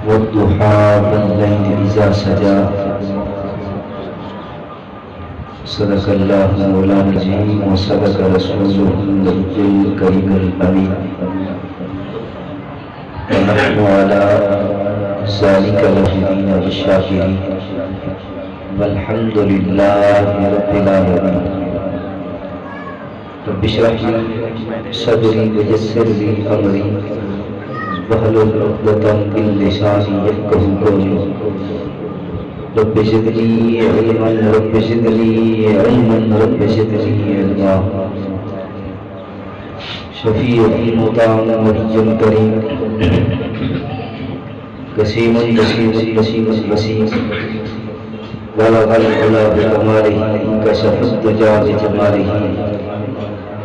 والضحى والليل إذا سجى صدق الله مولانا العظيم وصدق رسوله النبي الكريم الأمين ونحن على ذلك لمن الشاكرين والحمد لله رب العالمين. رب اشرح لي صدري ويسر لي أمري واحلل عقدة من لساني يفقهوا قولي. رب زدني علما رب زدني علما رب زدني علما. شفيع المطاع نبي كريم قسيم قسيم قسيم قسيم بلغ العلا بكماله كشف الدجى بجماله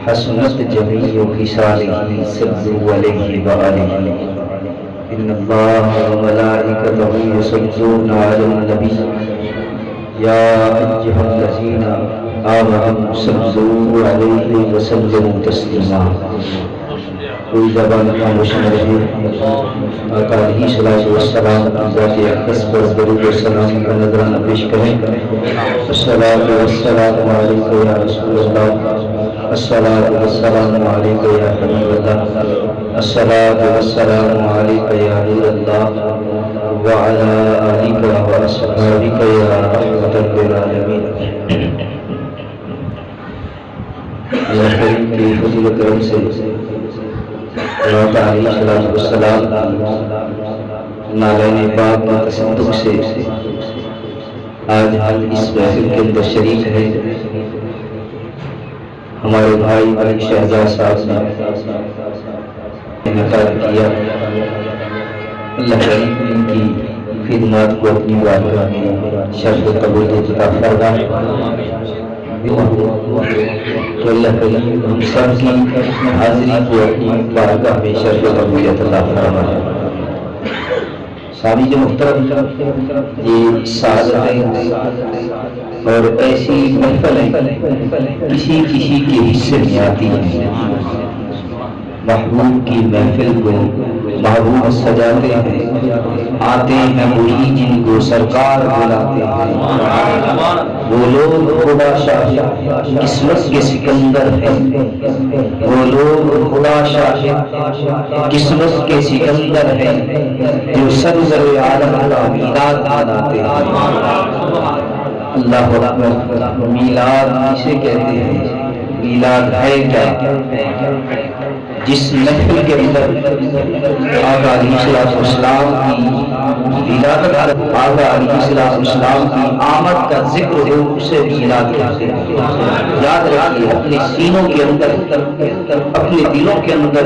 حسنت جميع خصاله صلوا عليه وآله. إن الله وملائكته يصلون على النبي يا أيها الذين آمنوا صلوا عليه وسلموا تسليما. کوئی زبان کا مشمل ہے آقا علیہ الصلوۃ والسلام کی ذات اقدس پر درود و سلام کا نذرانہ پیش کریں. الصلاۃ والسلام علیک یا رسول اللہ، الصلاۃ والسلام علیک یا حبیب اللہ، الصلاۃ والسلام علیک یا نور اللہ وعلی آلک واصحابک یا رحمۃ للعالمین. اللہ کریم کی فضل و کرم سے آقا علیہ السلام نالین پاک کی تصدق سے آج ہم اس محفل کے اندر شریک ہیں. ہمارے بھائی بھائی شہزاد صاحب نے انعقاد کیا. اللہ کریم ان کی خدمات کو اپنی بارگاہ میں شرف و قبولیت عطا فرمائے. تو اللہ کریم ہم سب کی حاضری کو اپنی بارگاہ میں شرف و قبولیت عطا فرمائے. ساری جو محترم یہ سعادتیں اور ایسی محفلیں کسی کسی کے حصے میں آتی ہیں. محبوب کی محفل کو محبوب سجاتے ہیں، آتے ہیں وہی جن کو سرکار بلاتے ہیں. وہ لوگ خدا شاہ قسمت کے سکندر ہیں، وہ لوگ خدا شاہ قسمت کے سکندر ہیں جو سرزر عالم کا میلاد مناتے ہیں. اللہ اکبر. میلاد کسے کہتے ہیں؟ میلاد ہے کیا؟ جس محفل کے اندر آقا علیہ السلام کی ولادت، آقا علیہ السلام کی آمد کا ذکر ہو، اسے میلاد کہتے ہیں. یاد رکھیے اپنے سینوں کے اندر، اپنے دلوں کے اندر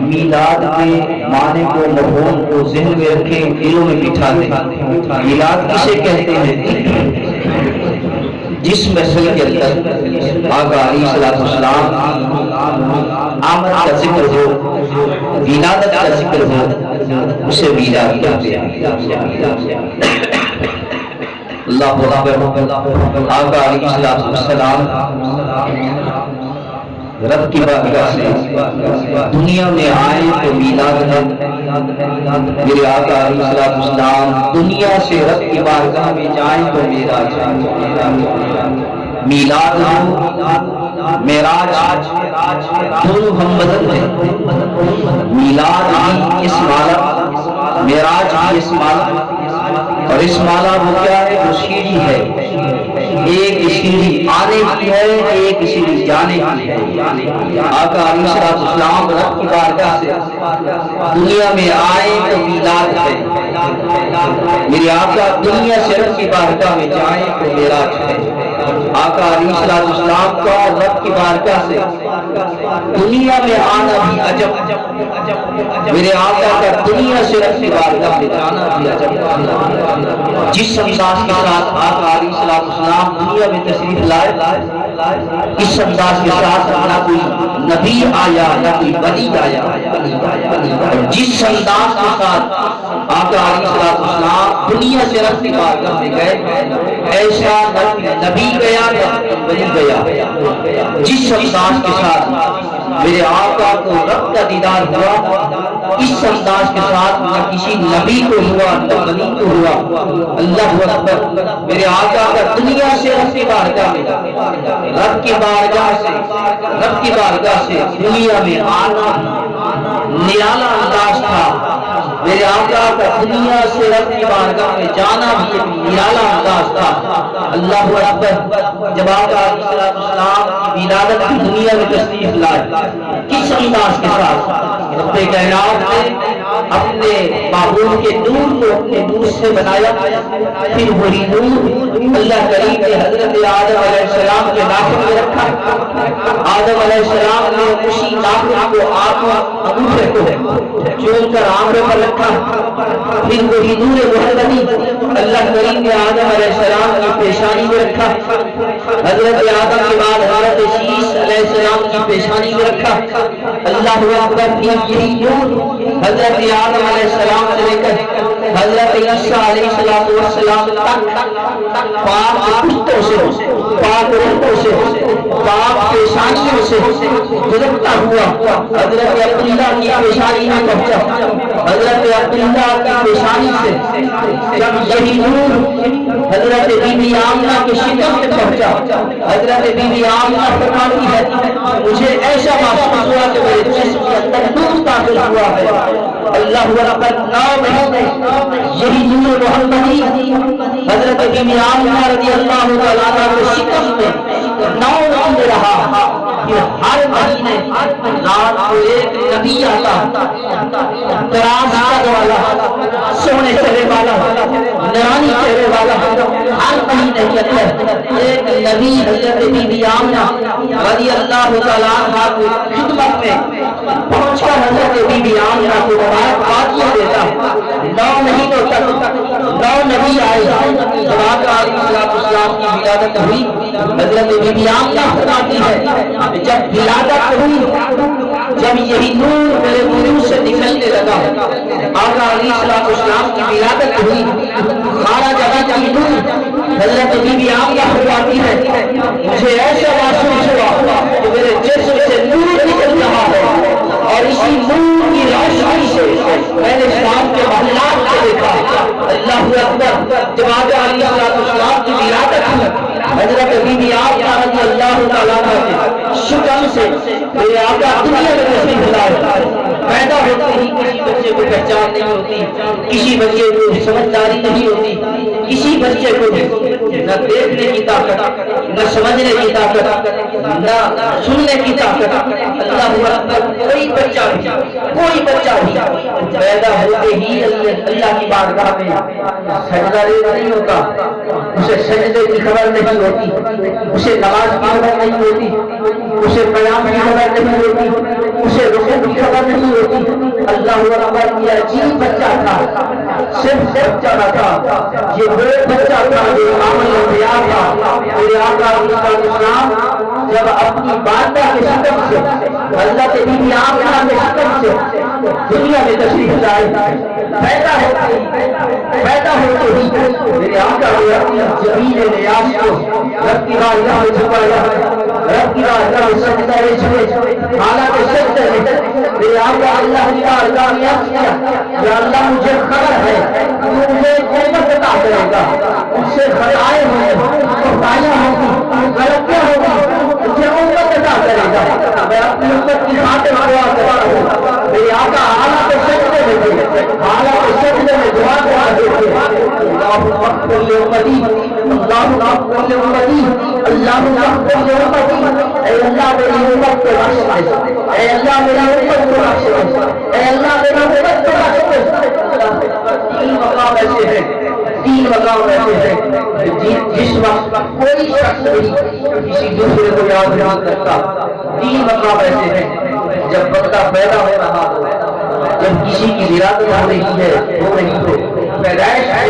میلاد کے معنی کو، مفہوم کو ذہن میں رکھیں، دلوں میں بٹھا دیں. میلاد کسے کہتے ہیں؟ جس محفل کے اندر آقا علیہ السلام آمد کا ذکر ہو، ولادت کا ذکر ہو، اسے میلاد کہتے ہیں. اللہ اکبر. آقا علیہ السلام رب کی بارگاہ سے دنیا میں آئے تو میلاد ہے. میرے آقا علیہ السلام دنیا سے رب کی بارگاہ میں جائیں تو معراج ہے. میلاد ہو، معراج دونوں ہم بدل ہیں. میلاد بھی اس مالا، معراج بھی اس مالا. اور اس مالا وہ کیا ہے؟ وہ سیڑھی ہے. ایک سیڑھی آنے کی ہے، ایک سیڑھی جانے کی ہے. آقا علیہ السلام رب کی بارگاہ سے دنیا میں آئے تو میلاد ہے. میرے آقا دنیا سے رب کی بارگاہ میں جائیں تو معراج ہے. آقا علیہ السلام کا رب کی بارگاہ سے دنیا میں آنا بھی عجب. میرے آقا کا دنیا سے رب کی بارگاہ میں جانا بھی عجب. جس انداز کے ساتھ آقا علیہ السلام دنیا میں تشریف لائے، اس انداز کے ساتھ نہ کوئی نبی آیا نہ کوئی ولی آیا. جس انداز کے ساتھ آقا علیہ السلام دنیا سے رب کی بارگاہ میں گئے، ایسا نبی گیا نہ ولی گیا. جس انداز کے ساتھ میرے آقا کو رب کا دیدار ہوا، اس انداز کے ساتھ نہ کسی نبی کو ہوا نہ ولی کو ہوا۔ اللہ اکبر، میرے آقا کا دنیا سے رب کی بارگاہ میں، رب کی بارگاہ سے دنیا میں آنا نرالا انداز تھا۔ میرے آقا کا دنیا سے رب کی بارگاہ میں جانا بھی ایک نرالا انداز تھا۔ اللہ اکبر، جب آقا علیہ السلام کی ولادت کی دنیا میں تشریف لائے، کس انداز کے ساتھ رب کائنات نے اپنے معبود کے نور کو اپنے نور سے بنایا، پھر وہی نور اللہ کریم نے حضرت آدم علیہ السلام کے ناخن میں رکھا۔ آدم علیہ السلام نے اسی ناخن کو انگوٹھے کو چون کر آنکھوں پر رکھا، پھر وہی نور محمدی اللہ کریم نے آدم علیہ السلام کی پیشانی میں رکھا۔ حضرت آدم کے بعد حضرت شیش علیہ السلام کی پیشانی میں رکھا۔ اللہ اکبر، یہی نور حضرت آدم علیہ السلام سے لے کر حضرت عیسیٰ علیہ السلام تک پاک پشتوں سے، پاک روحوں سے، پاک پیشانیوں سے گزرتا ہوا حضرت عبداللہ کی پیشانی میں پہنچا۔ حضرت عبداللہ کی پیشانی سے جب یہی نور حضرت بی بی آمنہ کے شکم میں پہنچا، حضرت بی بی آمنہ فرماتی ہے مجھے ایسا محسوس ہوا کہ میرے جسم کے اندر نور داخل ہوا ہے۔ اللہ اکبر، 9 مہینے یہی نور محمدی حضرت بی بی آمنہ رضی اللہ تعالیٰ عنہ کے شکم میں 9 مہینے رہا۔ پھر ہر مہینے رات کو ایک نبی آتا، دراز قد والا، سونے چہرے والا، نورانی چہرے والا، ہر مہینے کے اندر ایک نبی حضرت بی بی آمنہ رضی اللہ تعالیٰ عنہ کی خدمت میں پہنچ کر حضرت بی بی آمنہ کو مبارکبادیاں دیتا۔ 9 مہینوں تک 9 نبی آئے۔ جب آقا علیہ السلام کی ولادت ہوئی، حضرت بی بی آمنہ فرماتی ہے جب ولادت ہوئی، جب یہی نور میرے وجود سے نکلنے لگا، آقا علیہ السلام کی ولادت ہوئی، خارا جگہ کی نور حضرت بی بی آمنہ فرماتی ہے مجھے ایسا محسوس ہوا کہ میرے جسم سے نور نکل رہا ہے، اور اسی نور کی روشنی سے میں نے شام کے محلات کو دیکھا۔ اللہ اکبر، جب آقا علیہ السلام کی ولادت ہوئی، حضرت بی بی آمنہ رضی اللہ تعالیٰ عنہ کے شکم سے میرے آقا دنیا میں تشریف لائے۔ پیدا ہوتے ہی کسی بچے کو پہچان نہیں ہوتی، کسی بچے کو سمجھداری نہیں ہوتی، کسی بچے کو نہ دیکھنے کی طاقت، نہ سمجھنے کی طاقت، نہ سننے کی طاقت۔ اللہ اکبر، کوئی بچہ بھی پیدا ہوتے ہی اللہ کی بارگاہ میں سجدہ نہیں ہوتا، اسے سجدے کی خبر نہیں ہوتی، اسے نماز کی خبر نہیں ہوتی، اسے قیام کی خبر نہیں ہوتی، اسے رکوع کی خبر نہیں ہوتی۔ اللہ اکبر، یہ عجیب بچہ تھا، صرف بچہ نہ تھا، یہ وہ بچہ تھا جو امام الانبیاء تھا۔ میرے آقا علیہ السلام جب اپنی والدہ کے شکم سے، حضرت بی بی آمنہ کے شکم سے دنیا میں تشریف لائے، پیدا ہوتے ہی میرے آقا نے اپنی زمین نیاز کو رب کی بارگاہ میں جھکایا، رب کی بارگاہ میں سجدہ میں جھکے۔ حالانکہ سجدے میں میرے آقا اللہ کی بارگاہ میں عرض کیا یا اللہ مجھے خبر ہے تو مجھے قوت عطا کرے گا، اس سے خطائیں ہوں گی، کوتاہیاں ہوں گی، غلطیاں ہوں گی، مجھے قوت عطا کرے گا۔ میں اپنی امت کی خاطر دعا کرتا ہوں۔ میرے آقا حالانکہ سجدے میں تھے، حالانکہ سجدے میں دعا کر رہے تھے، اللہم اغفر لامتی، اللہم اغفر لامتی، اللہم اغفر لامتی، اے اللہ میری امت کو بخش دے، اے اللہ میری امت کو بخش دے، اے اللہ میری امت کو بخش دے۔ تین مقام ایسے ہیں، تین مقام ایسے ہیں جس وقت کوئی شخص بھی کسی دوسرے کو یاد نہیں کرتا۔ تین مقام ایسے ہیں جب بندہ پیدا ہو رہا ہو، جب کسی کی ولادت ہو رہی ہے، ہو رہی ہو، پیدائش ہے،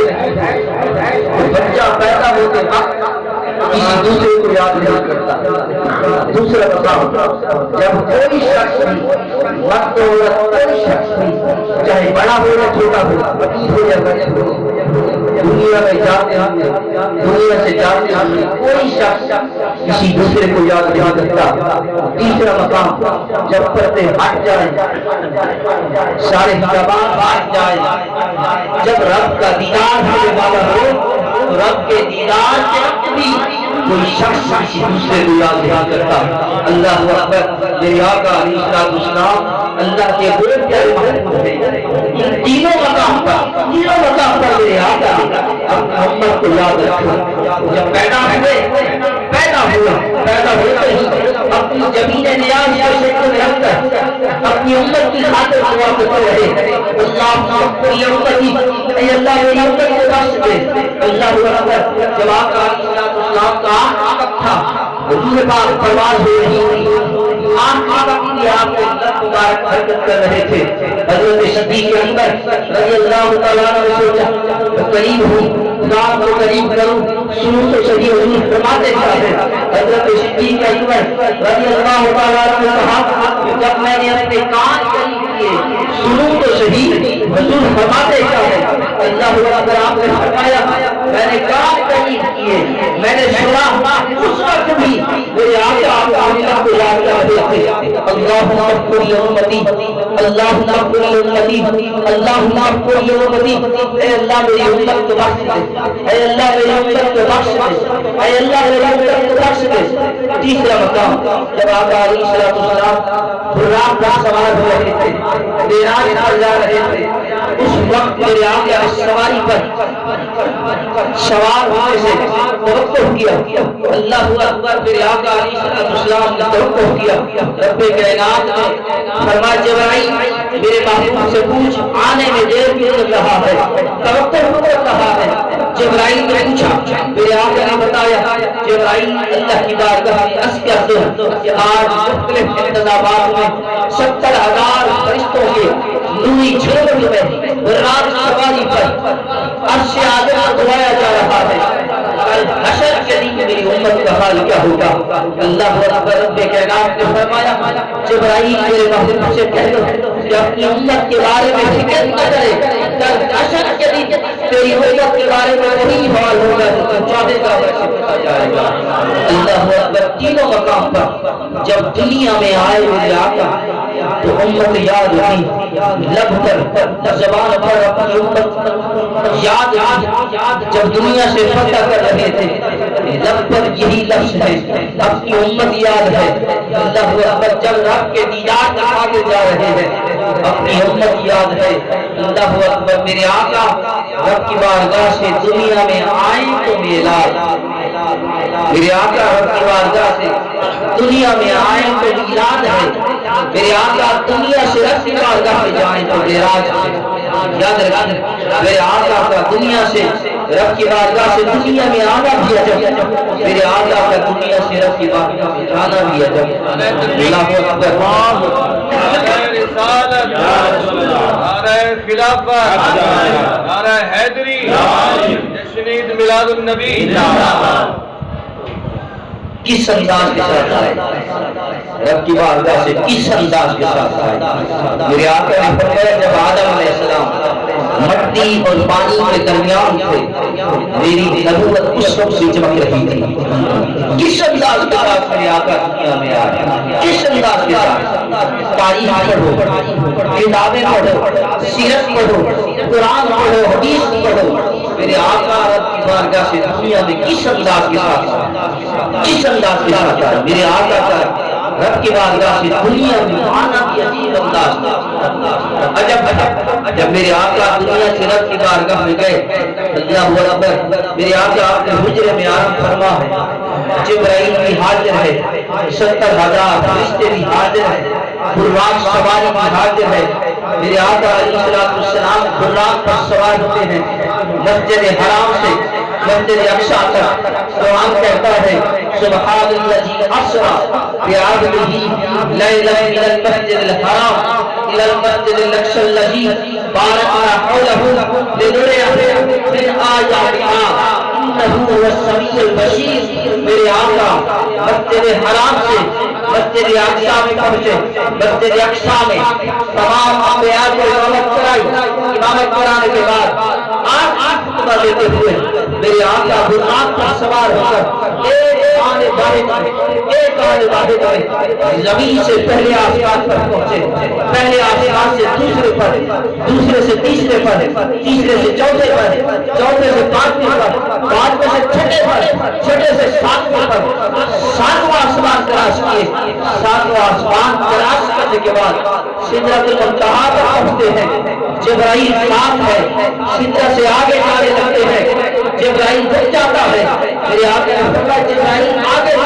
بچہ پیدا ہوتے وقت کسی دوسرے کو یاد نہیں کرتا۔ دوسرا مقام جب کوئی شخص بھی، مرد ہو یا کوئی شخص بھی، چاہے بڑا ہو یا چھوٹا ہو، فقیر ہو یا غریب ہو، دنیا میں جاتے ہیں، دنیا سے جاتے ہیں، کوئی شخص کسی دوسرے کو یاد نہیں کرتا۔ تیسرا مقام جب پردے ہٹ جائیں، سارے حجابات ہٹ جائیں، جب رب کا دیدار ہونے والا ہو تو رب کے دیدار کے وقت بھی کوئی شخص کسی دوسرے کو یاد نہیں کرتا۔ اللہ اکبر، میرے آقا علیہ السلام اللہ کے بڑے پیارے محبوب ہیں۔ ان تینوں مقام پر میرے آقا محمد کو یاد رکھا۔ جب پیدا ہوئے اپنی زمین نیاز یا شکل میں رکھ کر اپنی امت کی خاطر دعا کرتے رہے، اللہ میری امتی، اے اللہ میری امت کو بخش دے۔ اللہ اکبر، جب آقا علیہ السلام کا آنکھ تھا، حضور پاک پرواز ہو رہی تھی، آنکھ کی آپ کے اندر مبارک حرکت کر رہے تھے۔ حضرت صدیق اکبر رضی اللہ تعالیٰ عنہ نے سوچا قریب ہوں، ذات کو قریب کروں، سنوں تو صحیح حضور فرماتے ہیں۔ حضرت صدیق اکبر رضی اللہ تعالیٰ عنہ نے کہا جب میں نے اپنے کان قریب کیے، سنوں تو صحیح حضور فرماتے ہیں۔ اللہ اکبر، آپ نے فرمایا میں نے کان قریب کیے، میں نے سنا، اس وقت بھی میرے آقا اللہ کو یاد کر رہے تھے۔ اللہم اغفر لامتی، اللہم اغفر لامتی، اللہم اغفر لامتی، اے اللہ میری امت کو بخش دے، اے اللہ میری امت کو بخش دے، اے اللہ میری امت کو بخش دے۔ تیسرا مقام جب آقا علیہ السلام براق پر سوار ہو رہے تھے، معراج پر جا رہے تھے، اس وقت میرے آقا اس سواری پر سوار ہونے سے توقع کیا۔ اللہ اکبر، میرے آقا علیہ السلام نے توقع کیا۔ رب کائنات نے فرمایا جبرائیل میرے محبوب سے پوچھ آنے میں دیر کیوں لگ رہا ہے، توقع کر رہا ہے۔ جبرائیل نے پوچھا، میرے آقا نے بتایا جبرائیل اللہ کی بارگاہ میں عرض کر دو کہ آج مختلف انتظامات میں 70,000 فرشتوں کے نوری جھولے میں رات سواری پر عرش اعظم کو دعایا جا رہا ہے۔ کل حشر کے دن میری امت کا حال کیا ہوگا؟ اللہ اکبر، رب کائنات نے فرمایا جبرائیل میرے محبوب سے کہہ دو کہ اپنی امت کے بارے میں فکر نہ کرے، کل حشر کے دن تیری امت کے بارے میں وہی حال ہوگا جو تو چاہے گا ویسے بتا جائے گا۔ اللہ اکبر، تینوں مقام پر جب دنیا میں آئے میرے آقا تو امت یاد رہی، لب پر زبان پر اپنی امت یاد رہی۔ جب دنیا سے فتح کر رہے تھے لب پر یہی لفظ ہے اپنی امت یاد ہے۔ اللہ اکبر، جب رب کے دیدار تک آگے جا رہے ہیں اپنی امت یاد ہے۔ اللہ اکبر، میرے آقا رب کی بارگاہ سے دنیا میں آئیں تو میلاد، میرے آقا رب کی بارگاہ سے دنیا میں آئیں تو میلاد ہے، میرے آقا دنیا سے رب کی بارگاہ میں جائیں تو معراج ہے۔ یاد رکھیں، میرے آقا کا دنیا سے رب کی بارگاہ سے دنیا میں آنا بھی عجب، میرے آقا کا دنیا سے رب کی بارگاہ میں جانا بھی عجب۔ اللہ اکبر، رسالت، نعرہ خلافت، نعرہ حیدری، جشن عید میلاد النبی۔ کس انداز کے ساتھ آئے رب کی بارگاہ سے، کس انداز کے ساتھ آئے؟ میرے آقا نے فرمایا جب آدم علیہ السلام مٹی اور پانی کے درمیان تھے میری نبوت اس وقت سے چمک رہی تھی۔ کس انداز کے ساتھ میرے آقا دنیا میں آئے، کس انداز کے ساتھ؟ تاریخ پڑھو، کتابیں پڑھو، سیرت پڑھو، قرآن پڑھو، حدیث پڑھو، میرے آقا رب کی بارگاہ سے دنیا میں کس انداز کے ساتھ، کس انداز کے ساتھ آئے؟ میرے آقا کا رب کی بارگاہ سے دنیا میں آنا بھی عجیب انداز تھا، عجب۔ جب میرے آقا دنیا سے رب کی بارگاہ میں گئے، اللہ اکبر، میرے آقا اپنے حجرے میں آرام فرما ہے، جبرائیل بھی حاضر ہے، 70,000 فرشتے بھی حاضر ہیں، براق سواری بھی حاضر ہے۔ میرے آقا علیہ السلام براق پر سوار ہوتے ہیں، مسجد حرام سے مسجد اقصی تک قرآن کہتا ہے سبحان الذی اسری بعبدہ لیلا من المسجد الحرام الى المسجد الاقصی الذی بارکنا حولہ لنریہ من آیاتنا انہ هو السمیع البصیر۔ میرے آقا مسجد حرام سے مسجد اقصی میں پہنچے، مسجد اقصی میں تمام انبیاء کو امامت کرائی، امامت کرانے کے بعد آٹھ خطبہ مشورہ دیتے ہوئے میرے آقا براق پر سوار ہو کر ایک آنے واحد میں زمین سے پہلے آسمان پر پہنچے، پہلے آسمان سے دوسرے پر، دوسرے سے تیسرے پر، تیسرے سے چوتھے پر، چوتھے سے پانچویں پر، پانچویں سے چھٹے پر، چھٹے سے ساتویں پر، ساتواں آسمان کراس کیے، ساتواں آسمان کراس کرنے کے بعد سدرۃ المنتہا پر پہنچتے ہیں۔ جبرائیل ساتھ ہے، سدرہ سے آگے جانے لگتے ہیں، جبرائیل رک جاتا ہے، میرے آقا نے فرمایا جبرائیل آگے چل،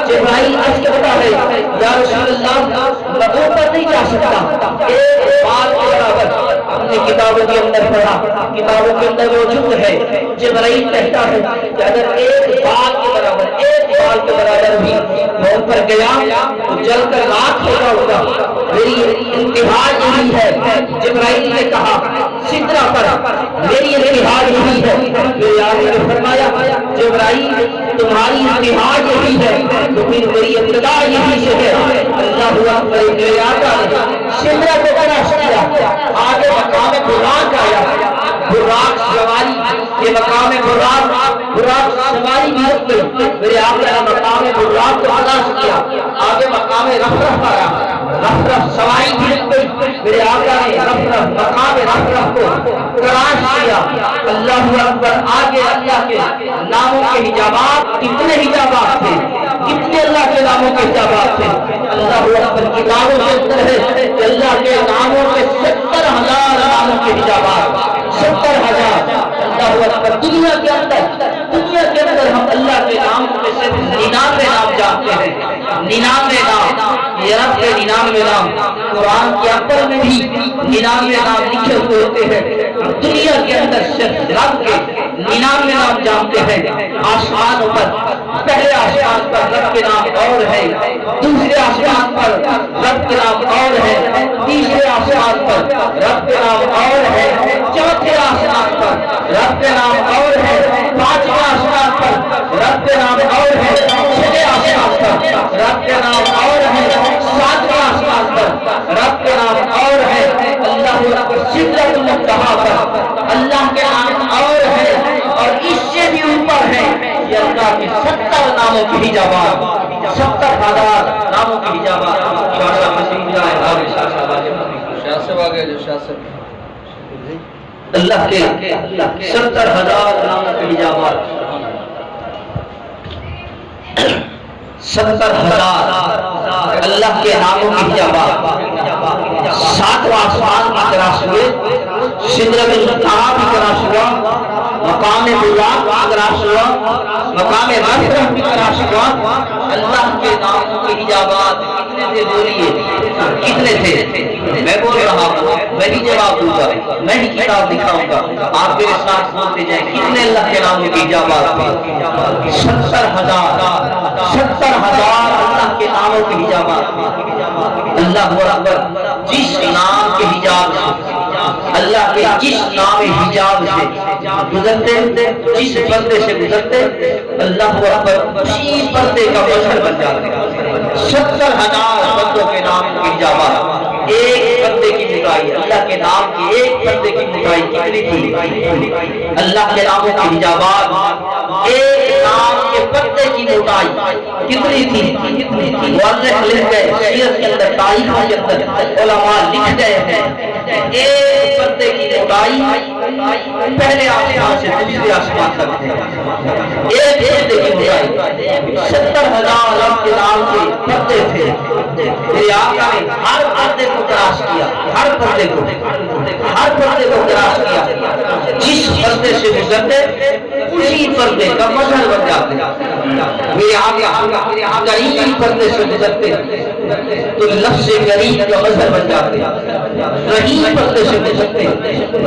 جبرائیل عرض کرتا ہے یا رسول اللہ میں اوپر نہیں جا سکتا، ایک بال کے برابر ہم نے کتابوں کے اندر پڑھا، کتابوں کے اندر موجود ہے، جبرائیل کہتا ہے کہ اگر ایک بال کے برابر، ایک بال کے برابر بھی میں اوپر گیا تو جل کر راکھ ہو جاؤں گا، میری انتہا یہی ہے۔ جبرائیل نے کہا سدرہ پر میری انتہا یہی ہے، میرے آقا نے فرمایا جبرائیل تمہاری انتہا یہی ہے تو پھر میری ابتدا یہی سے ہے۔ اللہ اکبر، میرے آقا نے سدرہ کو کراس کیا، آگے مقام براق آیا، براق سواری، یہ مقام براق سواری بھی رک گئی، میرے آقا نے مقام براق کو کراس کیا، آگے مقام رفرف آیا، رفرف سواری بھی رک گئی، میرے آقا نے رفرف مقام رفرف کو کراس کیا۔ اللہ اکبر، آگے اللہ کے ناموں کے حجابات، کتنے حجابات تھے، کتنے اللہ کے ناموں کے حجابات تھے، اللہ اکبر کتابوں کے اندر ہے کہ اللہ کے ناموں کے 70,000 ناموں کے حجابات، 70,000۔ اللہ اکبر، دنیا کے اندر ہم اللہ کے نام میں صرف 99 نام جانتے ہیں، 99 نام، یہ رب کے 99 نام، قرآن کے اکبر میں بھی 99 نام لکھے ہوئے ہوتے ہیں، دنیا کے اندر صرف رب کے 99 نام جانتے ہیں۔ آسمان پر، پہلے آسمان پر رب کے نام اور ہے، دوسرے آسمان پر رب کے نام اور ہے، تیسرے آسمان پر رب کے نام اور ہے، چوتھے آسمان پر رب کے نام اور ہے، پانچویں آسمان پر رب کے نام اور ہے، چھٹے آسمان پر رب کے نام اور ہے، ساتویں آسمان پر رب کے نام اور ہے، اللہ اکبر، سدرۃ المنتہا پر اللہ کے نام اور ہے، اور اس سے بھی اوپر ہے یہ اللہ کے 70 ناموں کی حجابات، 70,000 ناموں کی حجابات۔ اللہ کے 70,000 ناموں کی حجابات، 70,000 اللہ کے ناموں کی حجابات۔ ساتواں آسمان کی تلاش ہوئے، سدرۃ المنتہا کی تلاش ہوا، مقام براق کی تلاش ہوا، مقام رفرف کی تلاش ہوا۔ اللہ کے ناموں کے حجابات کتنے تھے بولیے، کتنے تھے؟ میں بول رہا ہوں، میں ہی جواب دوں گا، میں ہی کتاب دکھاؤں گا، آپ میرے ساتھ بولتے جائیں کتنے اللہ کے ناموں کے حجابات تھے؟ 70,000 اللہ کے ناموں کے حجابات۔ اللہ اکبر، جس نام کے حجاب سے، اللہ کے جس نام حجاب سے گزرتے، جس پردے سے گزرتے، اللہ اکبر اسی پردے کا مظہر بن جاتے۔ 70,000 بندوں کے نام کے حجابات، ایک پردے کی موٹائی، اللہ کے نام کی ایک پردے کی موٹائی کتنی تھی؟ اللہ کے ناموں کے حجابات، ایک نام کے پردے کی موٹائی کتنی تھی؟ مورخ لکھ گئے، سیرت کے اندر، تاریخ کے اندر علماء لکھ گئے ہیں ایک پردے کی موٹائی پہلے آسمان سے دوسرے آسمان تک ہے، ایک پردے کی موٹائی 70,000 رب کے نام کے پردے تھے۔ میرے آقا نے ہر پردے کو تلاش کیا، ہر پردے کو تلاش کیا، جس پردے سے گزرتے اسی پردے کا مظہر بن جاتے۔ میرے آقا غریب پردے سے گزرتے تو لفظ غریب کا مظہر بن جاتے، رحیم پردے سے گزرتے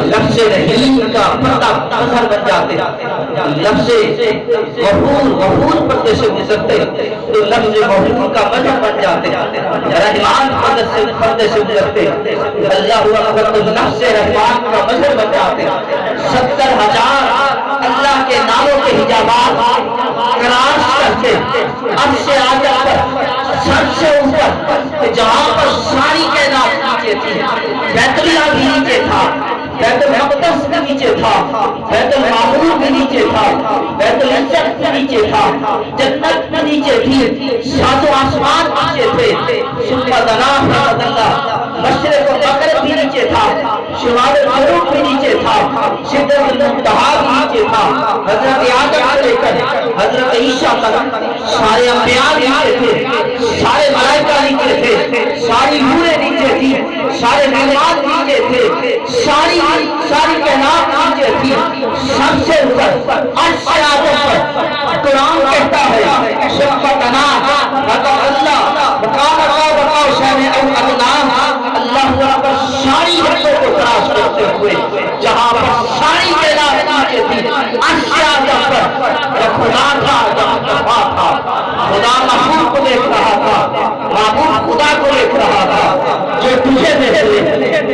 لفظ رحیم کا مظہر بن جاتے، لفظ غفور پردے سے گزرتے تو لفظ غفور کا مظہر بن جاتے، رحمان پردے سے گزرتے اللہ اکبر تو لفظ رحمان کا مظہر بن جاتے۔ 70,000 اللہ کے ناموں کے حجابات کراس کرتے، اب سے آگے پر سب سے اوپر جہاں پر ساری کائنات نیچے تھی، بیت اللہ بھی نیچے تھا، بیت المقدس بھی نیچے تھا، بیت المعمور بھی نیچے تھا، بیت العزت بھی نیچے تھا، جنت بھی نیچے تھی، ساتوں آسمان نیچے تھے، ثم دنا فتدلی، مشرق و مغرب بھی نیچے تھا، شمال و جنوب بھی نیچے تھا، سدرۃ المنتہا بھی نیچے تھا، حضرت آدم سے لے کر حضرت عیسیٰ تک سارے انبیاء نیچے تھے، سارے ملائکہ نیچے تھے، ساری حوریں نیچے تھی، سارے مہمان نیچے تھے، ساری کائنات نیچے تھی، سب سے اوپر عرش اعظم پر قرآن کہتا ہے شفقتنا فتدلی وقال قاب قوسین او ادنی، اللہ اکبر، ساری حدوں کو تلاش کرتے ہوئے جہاں پر ساری کائنات نیچے تھی، عرش اعظم پر جب خدا تھا، جب مصطفیٰ تھا، خدا محبوب کو دیکھ رہا تھا، محبوب خدا کو دیکھ رہا تھا، جو تجھے دیکھ لے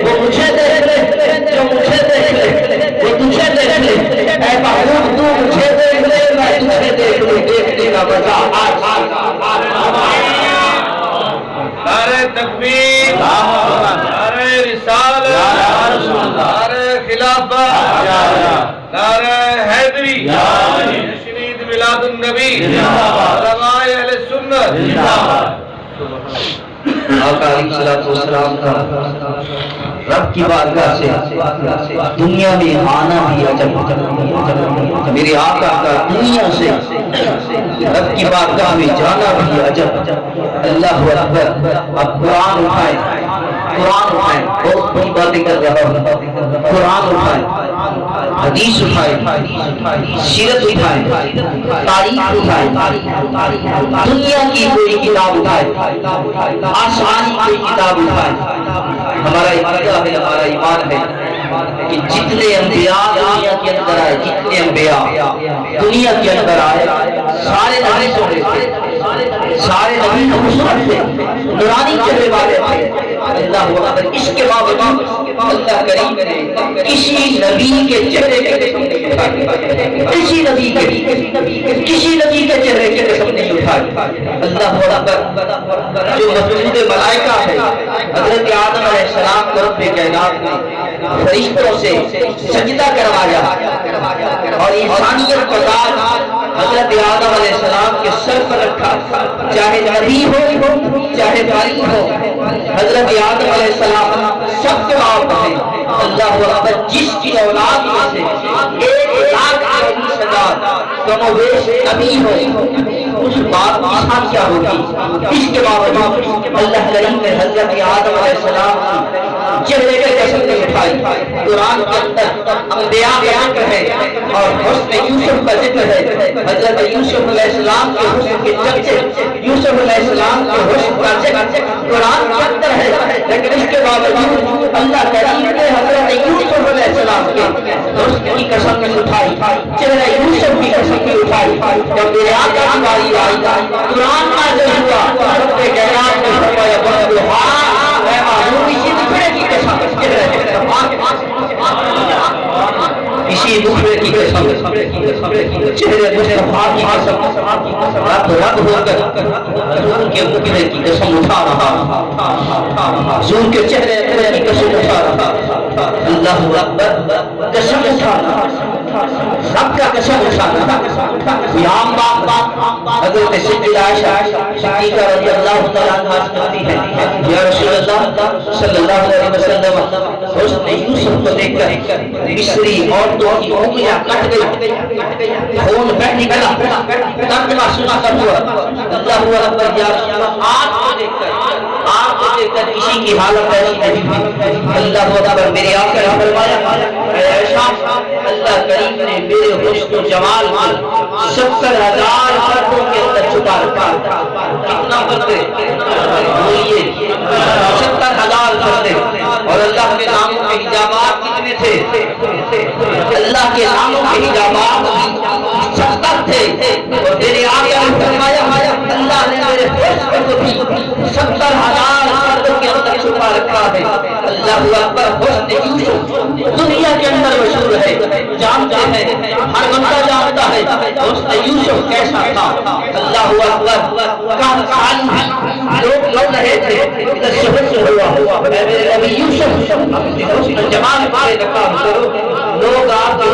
وہ مجھے دیکھ لے، جو مجھے دیکھ لے وہ تجھے دیکھ لے، اے محبوب تو مجھے دیکھ لے، میں تجھے دیکھ لوں، دیکھنے کا مزہ آج نعرہ تکبیر، نعرہ رسالت، نعرہ خلافت، نعرہ حیدری، جشن میلاد النبی، علماء اہل سنت، آقا علیہ الصلوۃ والسلام کا رب کی بارگاہ سے دنیا میں آنا بھی عجب، میرے آقا کا دنیا سے رب کی بارگاہ میں جانا بھی عجب۔ اللہ اکبر، اب قرآن اٹھائیں، قرآن اٹھائیں، بہت بڑی باتیں کر رہا ہوں، قرآن اٹھائیں، حدیث اٹھائیں، سیرت اٹھائیں، تاریخ اٹھائیں، دنیا کی کوئی کتاب اٹھائیں، آسمانی کوئی کتاب اٹھائیں۔ ہمارا عقیدہ ہے، ہمارا ایمان ہے کہ جتنے انبیاء دنیا کے اندر آئے، جتنے انبیاء دنیا کے اندر آئے، سارے نبی سونے تھے، سارے نبی خوبصورت تھے، نورانی چہرے والے تھے۔ اللہ اکبر، اس کے باوجود اللہ کریم نے کسی نبی کے چہرے کے قسم نہیں اٹھائی، کسی نبی کے چہرے کے قسم نہیں اٹھائی۔ اللہ اکبر، جو مسجود ملائکہ ہے، حضرت آدم علیہ السلام کو رب کائنات نے فرشتوں سے سجدہ کروایا اور انسانیت کا تاج حضرت آدم علیہ السلام کے سر پر رکھا، چاہے نبی ہو چاہے باری ہو، حضرت آدم علیہ السلام سب کے باپ ہیں۔ اللہ اکبر، جس کی اولاد میں سے 1,40,000 کم و بیش نبی ہو، اس بات کی شان کیا ہوگی؟ اس کے باوجود اللہ کریم نے حضرت آدم علیہ السلام کی چہرے کے قسم نہیں اٹھائی۔ قرآن کے اندر انبیاء کا ذکر ہے اور حسن یوسف کا ذکر ہے، حضرت یوسف علیہ السلام کے حسن کے چرچے، یوسف علیہ السلام کے حسن کا ذکر قرآن کے اندر ہے، لیکن اس کے باوجود اللہ کریم نے حضرت یوسف علیہ السلام کے حسن کی قسم نہیں اٹھائی، چہرے یوسف کی قسم نہیں اٹھائی۔ جب میرے آقا کی باری آئی، قرآن نازل ہوا، رب کائنات نے فرمایا والضحیٰ، اے معلوم اسی دکھڑے کی قسم، اسی دکھڑے کی قسم، چہرے مصطفیٰ کی قسم، رب ہو کر حضور کے مکرے کی قسم اٹھا رہا، حضور کے چہرے کی قسم اٹھا رہا۔ اللہ اکبر، قسم اٹھانا، رب کا قسم اٹھانا۔ یہاں باپ حضرت سیدہ عائشہ صدیقہ رضی اللہ تعالیٰ عنہا کرتی ہے، یا رسول اللہ صلی اللہ علیہ وسلم، حسن یوسف کو دیکھ کر مصری عورتوں کی انگلیاں کٹ گئی، خون بہہ نکلا، درد محسوس ہوا۔ اللہ اکبر، یا رسول اللہ، آپ کو دیکھ کر کسی کی حالت ایسی نہیں ہوئی۔ اللہ اکبر، میرے آقا نے فرمایا اے عائشہ، اللہ کریم نے میرے حسن و جمال کو 70,000 پردوں کے اندر چھپا رکھا۔ کتنا پردے؟ بولیے، 70,000 پردے۔ اور اللہ کے ناموں کے حجابات کتنے تھے؟ اللہ کے ناموں کے حجابات 70 تھے۔ اور میرے آقا نے فرمایا اللہ نے میرے حسن کو بھی 70,000 پردوں کے اندر چھپا رکھا ہے۔ اللہ اکبر، حسن یوسف دنیا کے اندر مشہور ہے، جانتے ہیں، ہر بندہ جانتا ہے حسن یوسف کیسا تھا۔ اللہ اکبر، کہاں خالی لوگ لڑ رہے تھے، ادھر شہر سے ہوا اے میرے نبی یوسف اپنے حسن جمال پہ نقاب کرو، لوگ آپ کے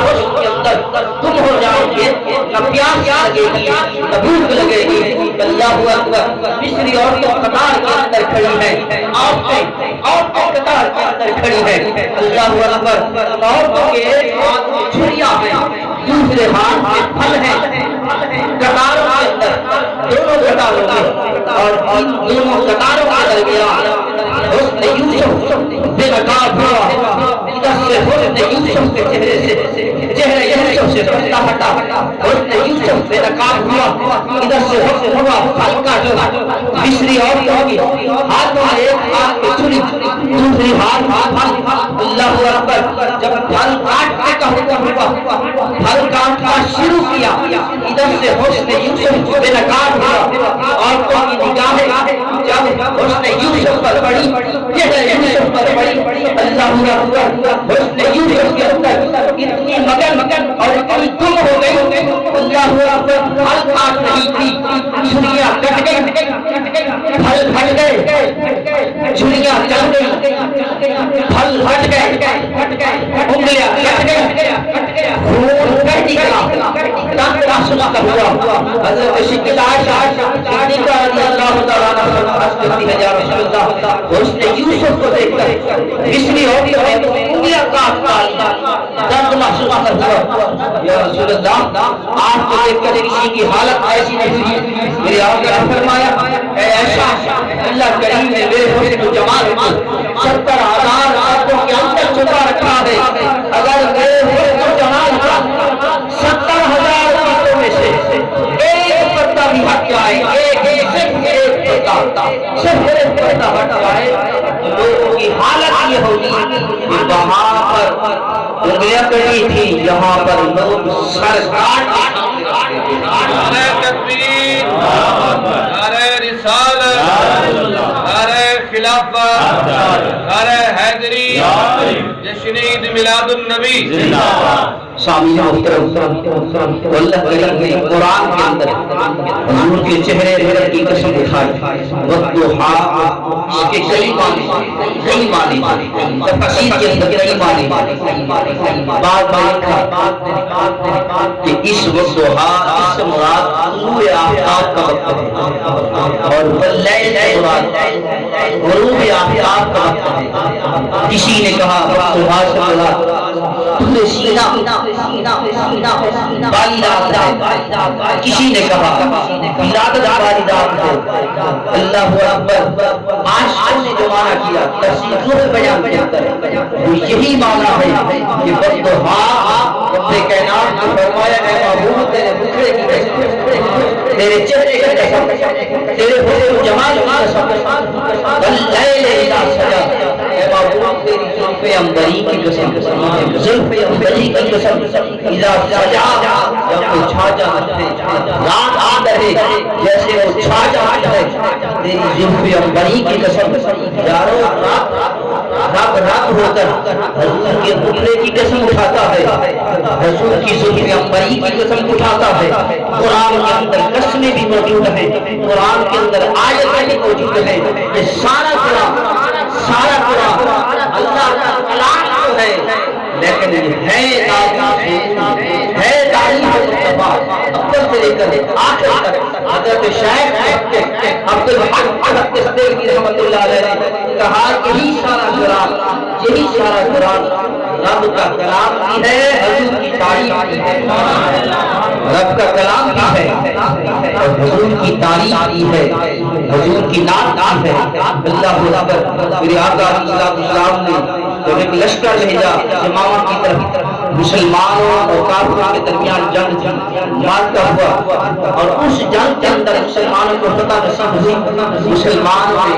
پیاس لگے گی، بھوک لگے گی، اللہ اکبر، مصری عورتیں قطار کے اندر کھڑی ہیں، عورتیں قطار کے اندر کھڑی ہیں، اللہ اکبر، عورتوں کے ایک ہاتھ میں چھریاں ہیں، دوسرے ہاتھ میں پھل ہیں، قطاروں کے اندر، دونوں قطاروں میں، اور ان دونوں قطاروں کے درمیان حسن یوسف بے نقاب ہوا، ادھر سے حسن یوسف کے چہرے سے، چہرے یوسف سے پردہ ہٹا، حسن یوسف بے نقاب ہوا، ادھر سے حسن ہوا پھل کا جو مصری عورتوں کی ہاتھوں میں ایک ہاتھ میں چھری، دوسری ہاتھ پھل، اللہ اکبر، جب پھل کاٹنے کا حکم ہوا، پھل کاٹنا شروع کیا، ادھر سے حسن یوسف بے نقاب ہوا، عورتوں کی نگاہیں جب حسن یوسف پر پڑی، چہرے یوسف پر پڑی، اللہ اکبر، حسن یوسف کے اندر اتنی مگن اور اتنی گم ہو گئی، اللہ اکبر، پھل کاٹ رہی تھی، چھریاں کٹ گئی، پھل پھٹ گئے، چھریاں چل گئی، پھل ہٹ گئے، انگلیاں کٹ گئی، خون بہہ نکلا، دم راستا ہوا، حضرت شکل عائشہ صدیقہ رضی اللہ تعالیٰ عنہ عرض کرتی ہے، یا رسول اللہ، حسن یوسف کو دیکھ کر مصری عورتوں نے انگلیاں کاٹ ڈالی، درد محسوس ہوا، یا رسول اللہ، آپ کو دیکھ کر کسی کی حالت ایسی نہیں ہوئی، میرے آقا نے فرمایا، اے عائشہ، اللہ کریم نے میرے حسن و جمال کو 70,000 آنکھوں کے اندر چھپا رکھا ہے، اگر میرے حسن و جمال کا 70,000 آنکھوں میں سے ایک پردہ بھی ہٹ جائے، صرف ایک پردہ ہٹ جائے، تو لوگوں کی حالت یہ ہوگی کہ وہاں پر انگلیاں کٹی تھی، یہاں پر لوگ سر کاٹ، نعرہ تکبیر، نعرہ رسالت، نعرہ خلافت، نعرہ حیدری، جشن عید میلاد النبی، سامعین محترم، اللہ کریم نے قرآن کے اندر حضور کے چہرے بھر کی قسم اٹھائی، والضحیٰ، اس کے کئی معنی، تفسیر کے اندر کئی معنی، بعد میں لکھا کہ اس والضحیٰ اس سے مراد طلوع آفتاب کا وقت ہے، اور واللیل سے مراد غروب آفتاب کا وقت ہے، کسی نے کہا والضحیٰ سے مراد طول سینہ والی رات ہے، کسی نے کہا ولادت والی رات ہے، اللہ اکبر، عاشقوں نے جو معنی کیا تفسیر بیان کرتا ہے، وہ یہی معنی ہے کہ والضحیٰ، رب کائنات نے فرمایا، اے محبوب، تیرے مکھڑے کی قسم، تیرے چہرے کی قسم، تیرے حسن و جمال کی قسم، واللیل اذا سجا، اے محبوب، تیری زلف عنبری کی قسم، زلف عنبری کی قسم، اذا سجا، جب وہ چھا جاتا ہے، رات آ رہے جیسے وہ چھا جاتا ہے، تیری زلف عنبری کی قسم، یارو رب ہو کر حضور کے پتلے کی قسم اٹھاتا ہے، حضور کی زلف عنبری کی قسم اٹھاتا ہے، قرآن کے اندر قسمیں بھی موجود ہیں، قرآن کے اندر آیتیں بھی موجود ہیں، یہ سارا قرآن اللہ کا کلام تو ہے، لیکن ہے تعلیم مصطفیٰ، اول سے لے کر آخر تک، حضرت شیخ عبد الحق دستگیر رحمۃ اللہ علیہ نے کہا کہ یہی سارا قرآن رب کا کلام بھی ہے، حضور کی تعریف بھی ہے، رب کا کلام بھی ہے اور حضور کی تعریف بھی ہے، حضور کی نعت بھی ہے، اللہ اکبر، میرے آقا علیہ السلام نے جب ایک لشکر بھیجا امامہ کی طرف، مسلمانوں اور کافروں کے درمیان جنگ مارتا ہوا، اور اس جنگ کے اندر مسلمانوں کو فتح نصیب ہوئی، مسلمانوں نے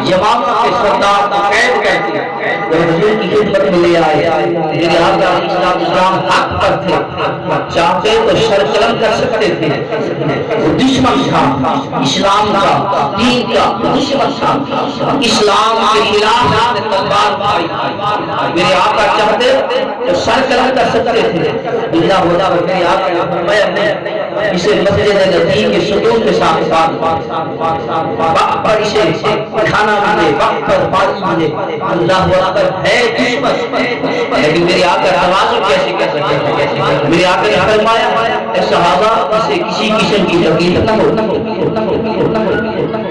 یمامہ کے سردار کو قید کر دیا، وہ حضور کی خدمت میں لے آئے، میرے آقا علیہ السلام حق پر تھے، چاہتے تو سر قلم کر سکتے تھے، وہ دشمن تھا اسلام کا، دین کا دشمن تھا، اسلام کے خلاف تلوار اٹھائی، میرے آقا چاہتے تو سر قلم کر سکتے تھے، اللہ ہوتا ہے میرے آقا میں اسے مسجد نبی کے ستون کے ساتھ وقت پر اسے کھانا ملے، وقت پر پانی ملے، اللہ اکبر، ہے دشمن، لیکن میرے آقا توازن کیسے کر سکتے ہیں؟ میرے آقا نے فرمایا اے صحابہ اسے کسی قسم کی تکلیف نہ ہو،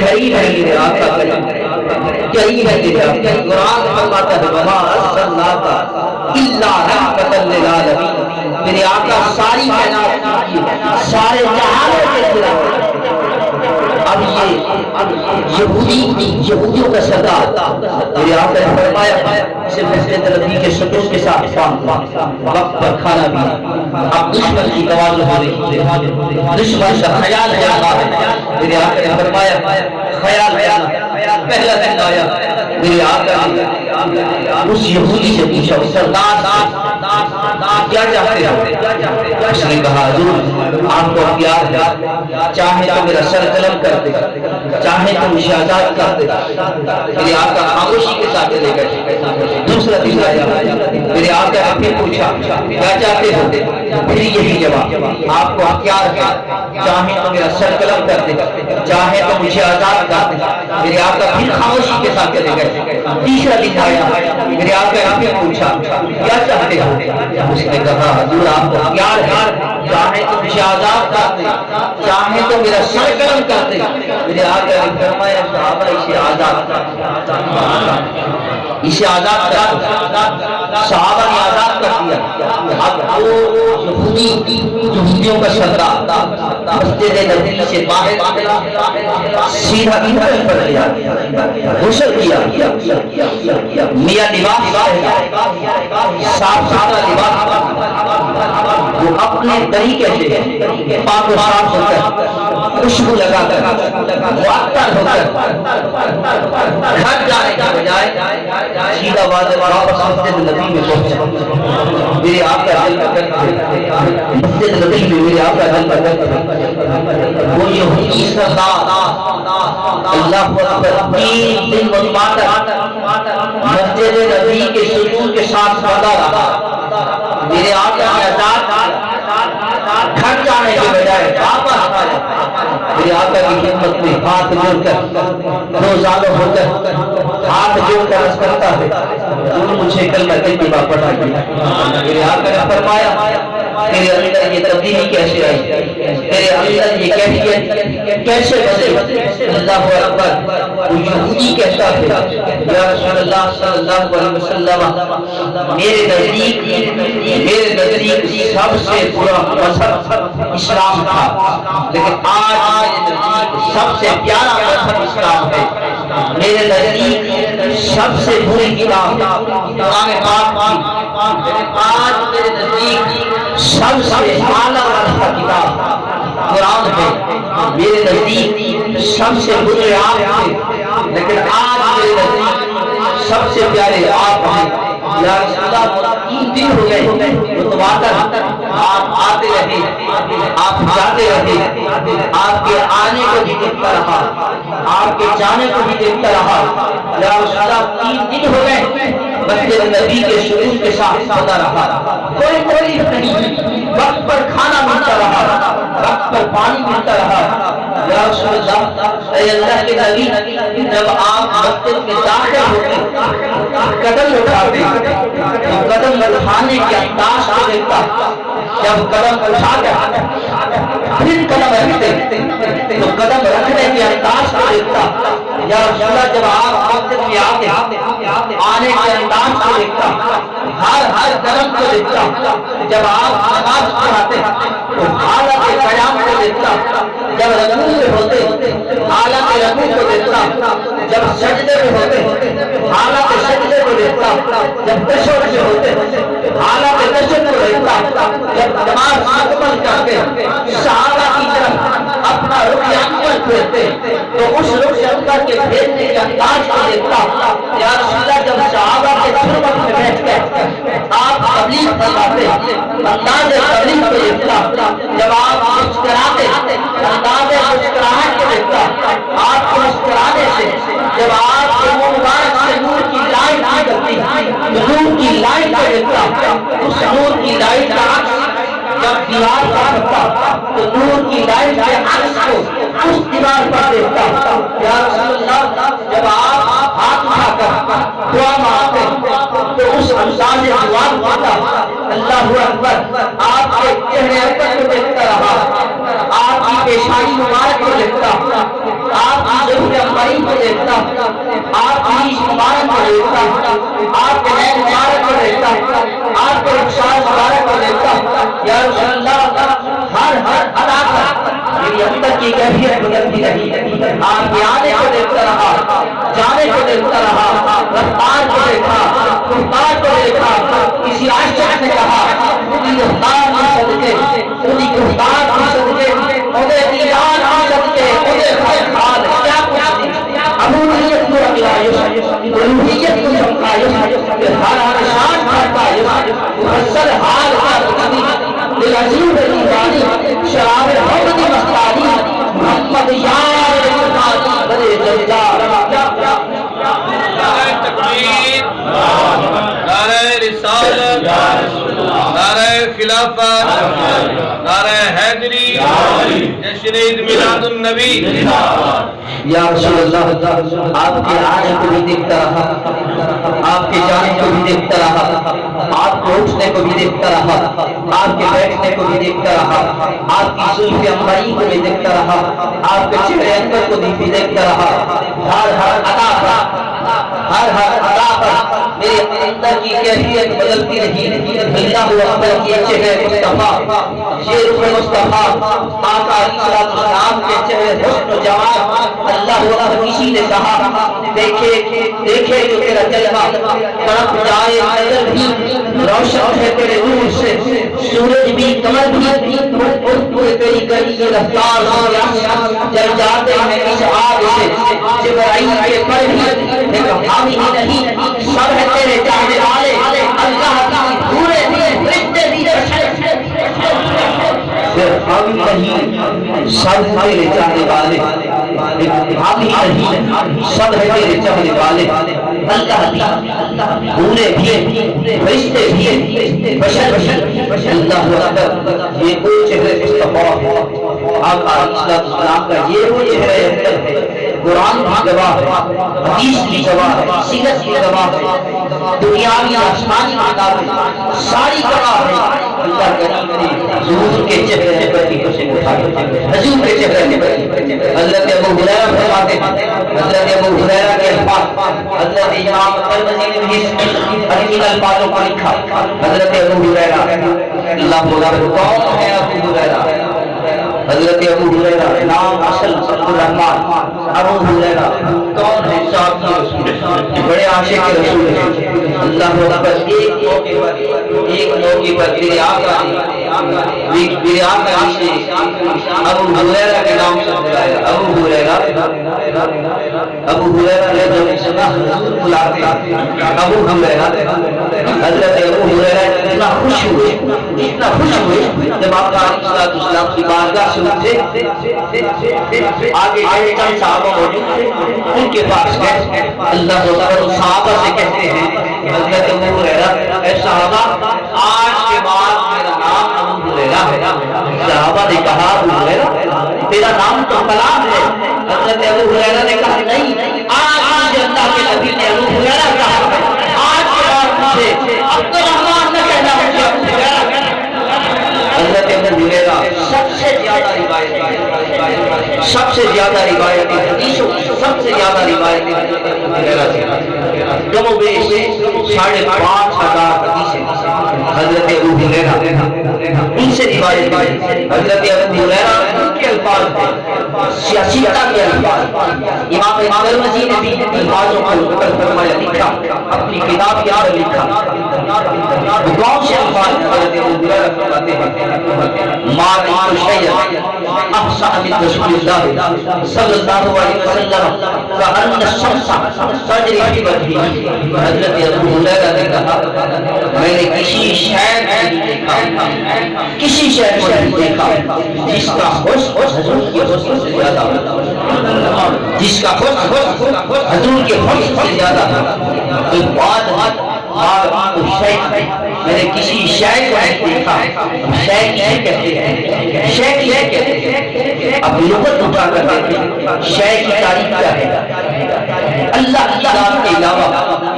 قریب ہے میرے آقا قریب ہے میرے آقا۔ قرآن فرماتا ہے وما ارسلناک الا رحمۃ للعالمین، میرے آقا ساری کائنات کی سارے جہانوں کے خلاف۔ اب یہ یہودیوں کا سردار میرے آقا نے فرمایا اسے مسجد نبی کے ستون کے ساتھ وقت پر کھانا پینا۔ اب دشمن کی توازن ہو رہی ہے، دشمن کا خیال ہے میرے آقا نے فرمایا خیال پہلا دن آیا میرے آقا نے اس یہودی سے پوچھا سردار کیا چاہتے ہو؟ اس نے کہا حضور آپ کو پیار ہے، چاہے تو میرا سر قلم کر دے، چاہے تو مجھے آزاد کر دے۔ میرے آقا خاموشی کے ساتھ لے گئے۔ دوسرا دن آیا میرے آقا نے پھر پوچھا کیا چاہتے ہو؟ پھر یہی جواب آپ کو اختیار ہے، چاہے تو میرا سر قلم کر دے، چاہے تو مجھے آزاد کر دے۔ میرے آقا پھر خاموشی کے ساتھ چلے گئے۔ تیسرا دن آیا میرے آقا نے پھر پوچھا کیا چاہتے ہو؟ اس نے کہا حضور آپ کو اختیار ہے، چاہے تو مجھے آزاد کر دے، چاہے تو میرا سر قلم کر دے۔ میرے آقا نے فرمایا صحابہ اسے آزاد کر، اسے آزاد کر۔ صحابہ نے آزاد کر دیا۔ اب وہ یہودیوں کا سردار مسجد نبوی سے باہر سیدھا انٹر پر گیا، غسل کیا، نیا لباس صاف ستھرا لباس، وہ اپنے طریقے سے پاک و صاف ہو کر، خوشبو لگا کر، معطر ہو کر گھر جانے کے بجائے سیدھا واپس مسجد نبی میں پہنچا۔ میرے آقا دل کا مسجد نبی میں میرے آقا دل کا وہ یہودی سردار اللہ اکبر 3 دن متواتر مسجد نبی کے ستون کے ساتھ بندہ رہا۔ میرے آقا نے آزاد گھر جانے کے بجائے واپس آیا۔ میرے آقا کی خدمت میں ہاتھ جوڑ کر روزانہ ہو کر ہاتھ جوڑ کر عرض کرتا ہے تم مجھے کلمہ طیبہ پڑھا دیا۔ میرے آقا نے فرمایا تیرے اندر یہ تبدیلی کیسے آئی، تیرے اندر یہ کیفیت کیسے بدلی؟ اللہ اکبر۔ وہ یہودی کہتا ہے یا رسول اللہ صلی اللہ علیہ وسلم میرے نزدیک سب سے برا مذہب اسلام تھا، لیکن آج میرے نزدیک سب سے پیارا مذہب اسلام ہے۔ میرے نزدیک سب سے بری کتاب قرآن پاک کی، آج میرے نزدیک سب سے اعلیٰ کتاب قرآن ہے۔ میرے نزدیک سب سے برے آپ ہیں، لیکن آج میرے نزدیک سب سے پیارے آپ ہیں۔ یا رسول اللہ 3 دن ہو گئے متواتر آپ آتے رہے، آپ جاتے رہے، آپ کے آنے کو بھی دیکھتا رہا، آپ کے جانے کو بھی دیکھتا رہا۔ یا رسول اللہ 3 دن ہو گئے مسجد نبی کے ستون کے ساتھ بندہ رہا، کوئی تکلیف نہیں، وقت پر کھانا ملتا رہا، وقت پر پانی ملتا رہا۔ یا رسول اللہ اے اللہ کے نبی جب آپ مسجد میں داخل ہوتے قدم اٹھاتے تو قدم اٹھانے کے انداز کو دیکھتا، جب قدم اٹھا کر پھر قدم رکھتے تو قدم رکھنے کے انداز کو دیکھتا۔ یا رسول اللہ جب آپ مسجد میں آنے کے انداز کو دیکھتا، ہر قدم کو دیکھتا، جب آپ نماز پڑھاتے تو حالت قیام کو دیکھتا، جب رکوع میں ہوتے حالت رکوع کو دیکھتا، جب سجدے میں ہوتے حالت سجدے کو دیکھتا، جب تشہد میں ہوتے حالت تشہد کو دیکھتا، جب نماز مکمل کرتے صحابہ کی طرف اپنا رخ انور پھیرتے تو اس رخ انور کے پھیرنے کے انداز کو دیکھتا۔ یا رسول اللہ جب صحابہ کے خدمت میں بیٹھ کر آپ تبلیغ فرماتے انداز تبلیغ کو دیکھتا، جب آپ مسکراتے انداز مسکراہٹ کو دیکھتا، آپ کو مسکرانے سے جب آپ کے منہ مبارک سے نور کی لائٹ نکلتی تو نور کی لائٹ کو دیکھتا، اس نور کی لائٹ کا عکس جب دیوار پر پڑتا تو نور کی لائٹ کے عکس کو اس دیوار پر دیکھتا۔ یا رسول اللہ جب آپ ہاتھ اٹھا کر دعا مانگتے تو اس انداز دعا ہوتا اللہ اکبر، آپ کے چہرے اکبر کو دیکھتا رہا، آپ کی پیشانی مبارک کو دیکھتا، آپ کی ضرور امباری کو دیکھتا، آپ کی نیش مبارک کو دیکھتا، آپ کے نئے مبارک کو دیکھتا، آپ کے رخسار مبارک کو دیکھتا۔ یا رسول اللہ، ہر ادا پر میری اندر کی کیفیت بدلتی رہی، آپ کے آنے کو دیکھتا رہا، جانے کو دیکھتا رہا، رفتار کو دیکھا، گفتار کو دیکھا۔ کسی عاشق نے کہا خودی رفتار کی صدقے، خودی گفتار کی صدقے، خودے دیدار کی صدقے، خودے خیال کیا کچھ نہیں۔ ابولیت کو اگلا الوہیت کو چمکا، ہر شان کرتا، مفصل حال کا للعزیز الایمانی، شراب حمد مستانی، محمد یار مستانی بڑے جلال۔ نعرہ تکبیر، نعرہ رسالت، نعرہ خلافت، نعرہ حیدری، جشن عید میلاد النبی۔ یا رسول اللہ، آپ کے آنے کو بھی دیکھتا رہا، آپ کے جانے کو بھی دیکھتا رہا، آپ کو اٹھنے کو بھی دیکھتا رہا، آپ کے بیٹھنے کو بھی دیکھتا رہا، آپ کی زلف عنبری کو بھی دیکھتا رہا، آپ کے چہرے انور کو بھی دیکھتا رہا۔ ہر ادا پر، ہر ادا پر میرے اندر کی کیفیت بدلتی رہی۔ اللہ اکبر کی چہرے مصطفیٰ، یہ رخ مصطفیٰ، آقا علیہ السلام کے چہرے حسن و جمال۔ اللہ اکبر، کسی نے کہا دیکھے دیکھے جو تیرا جلوہ، تڑپ جائے نظر بھی، روشن ہے تیرے نور سے سورج بھی، قمر بھی، پورے تیری گلی یہ رفتار سے جل جاتے ہیں اس آگ سے۔ جبرائیل کے پر بھی لیکن حامی ہی نہیں، سب ہے تیرے چاہنے والے، اللہ کی پورے فرشتے بھی حامی نہیں، سب تیرے چاہنے والے، حامی نہیں، سب ہے تیرے چاہنے والے۔ اللہ کی پورے بھی، فرشتے بھی، بشر بھی۔ اللہ اکبر، یہ وہ چہرے مصطفیٰ، آقا علیہ السلام کا یہ وہ چہرے اکبر ہے۔ قرآن کی گواہ ہے، حدیث کی گواہ ہے، سیرت کی گواہ ہے، دنیاوی آسمانی کتابیں ساری گواہ ہے۔ اللہ کریم نے حضور کے چہرے پر کی خوشی اٹھائی، حضور کے چہرے پر۔ حضرت ابو ہریرہ فرماتے ہیں، حضرت ابو ہریرہ کے الفاظ، حضرت امام ترمذی نے بھی ان الفاظوں کو لکھا۔ حضرت ابو ہریرہ، اللہ تعالیٰ کون ہے ابو ہریرہ؟ حضرت ابو ہریرہ، نام اصل عبدالرحمن ابو ہریرہ، کون ہے؟ صاحب رسول، بڑے عاشق رسول ہیں۔ اللہ اکبر، ایک موقع پر میرے آقا نے ابو ہریرہ کے نام سے بلایا۔ ابو ہریرہ نے جب سنا حضور بلاتے ابو ہریرہ، حضرت ابو ہریرہ اتنا خوش ہوئے جب آقا علیہ السلام کی بارگاہ سے اٹھے، آگے چند صحابہ موجود تھے، ان کے پاس گئے۔ اللہ اکبر، صحابہ سے کہتے ہیں حضرت ابو ہریرہ، اے صحابہ، آج کے بعد میرا نام ابو ہریرہ ہے۔ صحابہ نے کہا ابو ہریرہ تیرا نام تو کلام ہے۔ حضرت ابو ہریرہ نے کہا نہیں، آج مجھے اللہ کے نبی نے ابو ہریرہ کہا، آج کے بعد مجھے عبدالرحمن نہ کہنا، مجھے ابو ہریرہ کہنا۔ حضرت ابو ہریرہ سب سے زیادہ روایتیں، سب سے زیادہ روایتیں حدیثوں کی سب سے زیادہ روایتیں ابو ہریرہ سے، کم و بیش 5,500 حدیثیں حضرت ابو ہریرہ ان سے روایت کی۔ حضرت ابو ہریرہ ان کے الفاظ ہیں، سیاستہ کے الفاظ۔ امام ترمذی نے بھی الفاظوں کو نقل فرمایا، لکھا، اپنی کتاب کے اندر لکھا۔ کون سے الفاظ حضرت ابو ہریرہ فرماتے ہیں؟ ما رأيت شيئا أحسن من رسول الله صلی اللہ علیہ وسلم كأن الشمس تجري في وجهه۔ حضرت ابو ہریرہ نے کہا میں نے کسی شے کو نہیں دیکھا، کسی شے کو نہیں دیکھا جس کا حسن حضور کے حسن سے زیادہ ہو، جس کا حسن حضور کے حسن سے زیادہ ہو۔ میں نے کسی شے کو نہیں دیکھا۔ شے کسے کہتے ہیں؟ شے کسے کہتے ہیں؟ اب لغت اٹھا کر دیکھیں، شے کی تعریف کیا ہے؟ اللہ کی ذات کے علاوہ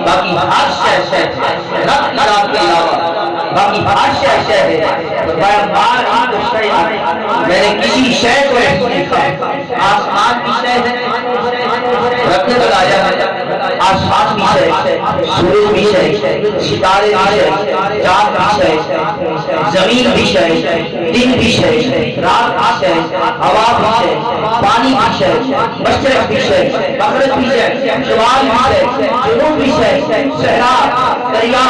باقی ہر شے، رب کی ذات کے علاوہ باقی ہر شے شے ہے میں نے کسی شے کو نہیں دیکھا آسمان کی شے ہے رکھنے بلایا ہے آسمان کی شے سورج بھی شے ستارے بھی شے چاند بھی شے زمین بھی شے دن بھی شے رات بھی شے ہوا بھی شے پانی بھی شے مشرق بھی شے مغرب بھی شے شمال بھی شے جنوب بھی شے صحرا دریا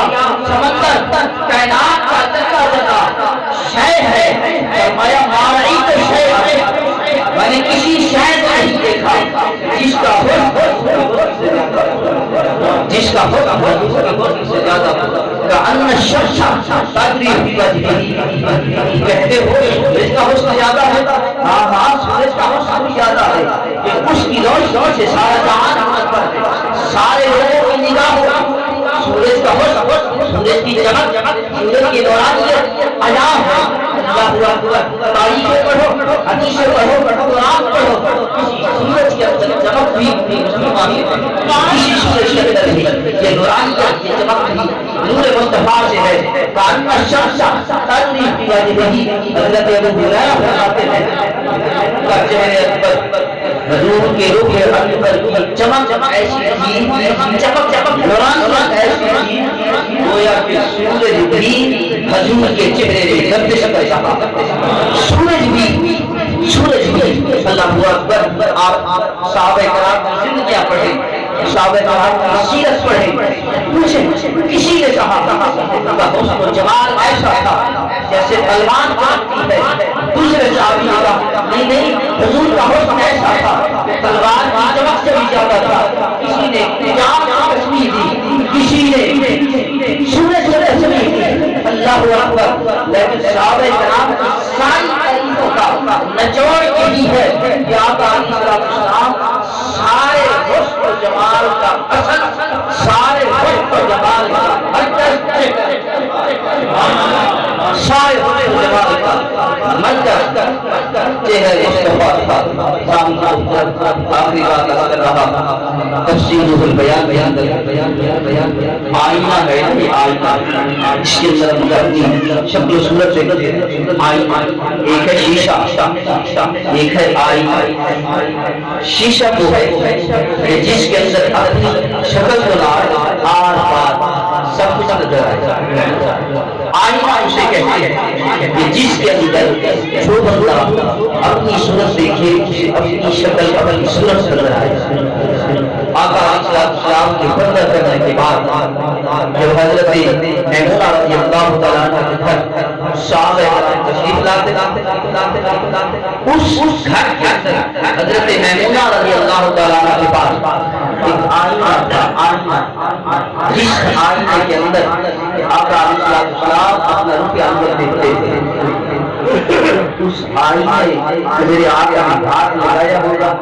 سمندر کائنات کا جگہ جگہ شے ہے فرمایا مارئی تو شے ہے میں نے کسی شے کو نہیں دیکھا جس کا حکم سے زیادہ کأن الشمس تجری فی وجهه کہتے ہو سورج کا حسن زیادہ ہے ہاں سورج کا حسن بھی زیادہ ہے کہ اس کی روشنی سے سارا جہان پر سارے لوگوں کی نگاہ ہو سورج کا حسن سورج کی چمک سورج کی نورانیت عیا ہے اللہ اکبر تاریخیں پڑھو حدیثیں پڑھو قرآن پڑھو کسی سورج کے اندر چمک بھی کسی سورج کے اندر بھی یہ نورانیت یہ چمک بھی نور مصطفیٰ سے ہے کأن الشمس تجری فی وجهه حضرت ابو ہریرہ فرماتے ہیں کہ چہرے پر حضور کے روح اکبر کی چمک ایسی تھی چمک نورانیت ایسی تھی گویا کہ سورج بھی حضور کے چہرے پہ گردش کر رہا سورج بھی اللہ اکبر آپ صحابہ کرام کی زندگیاں پڑھیں صحابہ کرام کی سیرت پڑھیں پوچھیں کسی نے کہا حسن و جمال ایسا تھا جیسے تلوار کاٹتی ہے دوسرے صحابی نے کہا نہیں حضور کا حسن ایسا تھا کہ تلوار کی چمک سے بھی زیادہ تھا کسی نے چاند کی تشبیہ دی کسی نے سورج کی تشبیہ دی اللہ اکبر لیکن صحابہ کرام کی ساری تعریفوں کا نچوڑ یہی ہے کہ آقا علیہ السلام سارے حسن و جمال کا اصل سارے حسن و جمال کا سارے حسن و جمال کا مرکز چہرہ مصطفیٰ تھا آخری بات کر رہا تفسیر البیان آئینہ ہے یہ آئینہ اس کے اندر اپنی شکل و صورت سے آئینہ ایک ہے شیشہ ایک ہے آئینہ شیشہ وہ ہے کہ جس کے اندر اپنی شکل کو آر پار سب کچھ نظر آئے آئینہ اسے کہتے ہیں کہ جس کے اندر جو بندہ اپنی صورت دیکھے اپنی شکل اپنی صورت نظر آئے آقا علیہ السلام کے پردہ کرنے کے بعد جو حضرت میمونہ رضی اللہ تعالیٰ عنہ کے گھر صحابہ کرام تشریف لاتے اس گھر کے اندر حضرت میمونہ رضی اللہ تعالیٰ عنہ کے پاس ایک آئینہ تھا جس آئینے کے اندر آقا علیہ السلام اپنا روح انور دیکھتے تھے اس آئینے میرے آقا ہاتھ لگایا ہوگا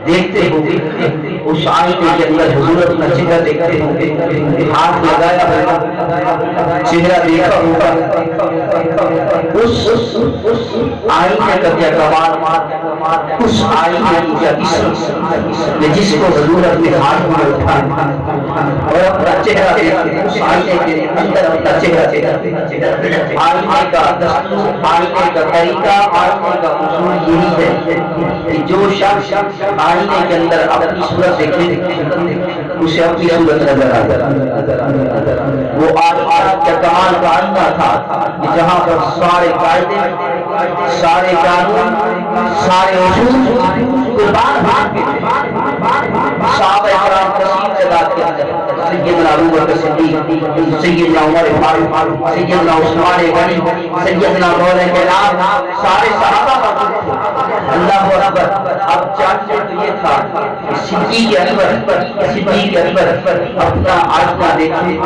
دیکھتے ہوں گے اس آئینے کے اندر حضور اپنا چہرہ دیکھتے ہوں گے ہاتھ لگایا ہوگا چہرہ دیکھا ہوگا اس آئینے کا کیا کمال اس آئینے کی کیا قسمت جس کو حضور اپنے ہاتھ میں اٹھائے اور اپنا چہرہ دیکھتے اس آئینے کے اندر اپنا چہرہ دیکھتے آئینے کا دستور آئینے کا طریقہ آئینے کا اصول یہی ہے کہ جو شخص آئینے کے اندر اپنی صورت دیکھے اسے اپنی صورت نظر آئے وہ آج کا کمال کا آئینہ تھا جہاں پر سارے قاعدے سارے قانون سارے اصول قربان بھاگ کے صحابہ کرام تشریف تعداد کے اندر سیدنا ابو بکر صدیق سیدنا عمر فاروق سیدنا عثمان غنی سیدنا مولانا کلام سارے صحابہ اللہ اکبر اب چاہتے تو یہ تھا کہ صدیق اکبر اپنا آئینہ دیکھے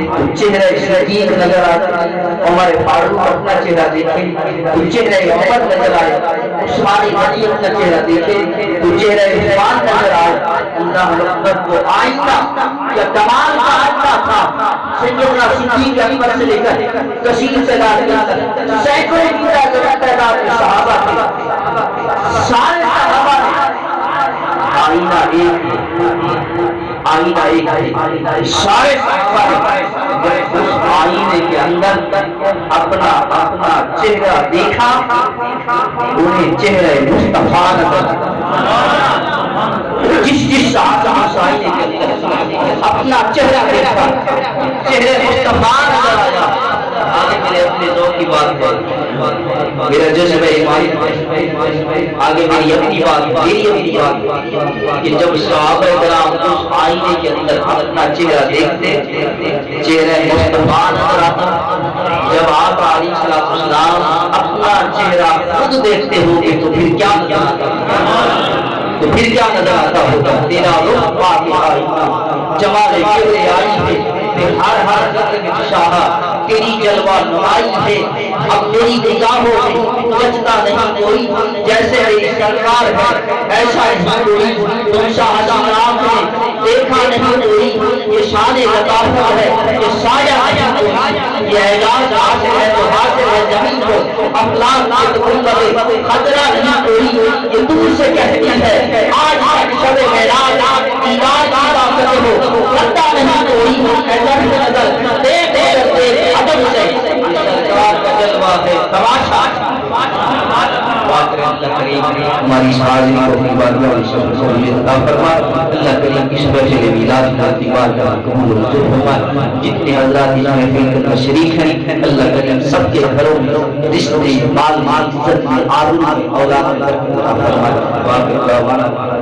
تو چہرہ صدیق نظر آئے عمر فاروق اپنا چہرہ دیکھے تو چہرہ عمر نظر آئے عثمان غنی اپنا چہرہ دیکھے تو چہرہ عثمان نظر آئے اللہ اکبر وہ آئینہ یا کمال کا آئینہ تھا سیدنا صدیق اکبر سے لے کر کثیر تعداد کے اندر سینکڑوں کی تعداد کے صحابہ تھے سارے صحابہ نے آئینہ ایک سارے صحابہ نے اس آئینے کے اندر اپنا چہرہ دیکھا، انہیں چہرہ مصطفیٰ نظر جس آئینے کے اندر اپنا چہرہ دیکھا، چہرہ مصطفیٰ نظر آیا۔ آگے میرے اپنے ذوق کی بات ہے، میرا جذبہ ایمانی، آگے میری اپنی بات کہ جب صحابہ کرام اس آئینے کے اندر اپنا چہرہ دیکھتے، چہرہ مصطفیٰ نظر آتا۔ جب آپ علیہ السلام اپنا چہرہ خود دیکھتے ہو گے تو پھر کیا نظر آتا ہوگا؟ تیرا رخ پاک آئی، جمال کبریائی ہے، ہر ذرے میں شاہا تیری جلوہ نمائی ہے۔ اب میری نگاہوں میں بچتا نہیں کوئی، جیسے میری سرکار ہے ایسا نہیں کوئی۔ تم شاہ نام میں دیکھا نہیں کوئی، یہ شان لطافت ہے، یہ سایہ نہیں کوئی، یہ اعجاز حاصل ہے تو حاصل ہے زمین کو، افلاک کے تکندر خطرہ نہیں کوئی۔ یہ دور سے کہتی ہے آج تک شب معراج دیدار دیدہ کرتے ہو، لگتا نہیں کوئی، ایسا نظر دیکھ کرتے عدم سے سرکار کا جلوہ ہے تماشا۔ اللہ کریم ہماری حاضری کو اپنی بارگاہ میں سہولت عطا فرما۔ اللہ کریم اس بجے میلاد کی بارگاہ قبول و منظور فرما۔ جتنے حضرات اس محفل میں شریک ہیں اللہ کریم سب کے گھروں میں رشتے، مال، عزت، آبرو، اولاد عطا فرما۔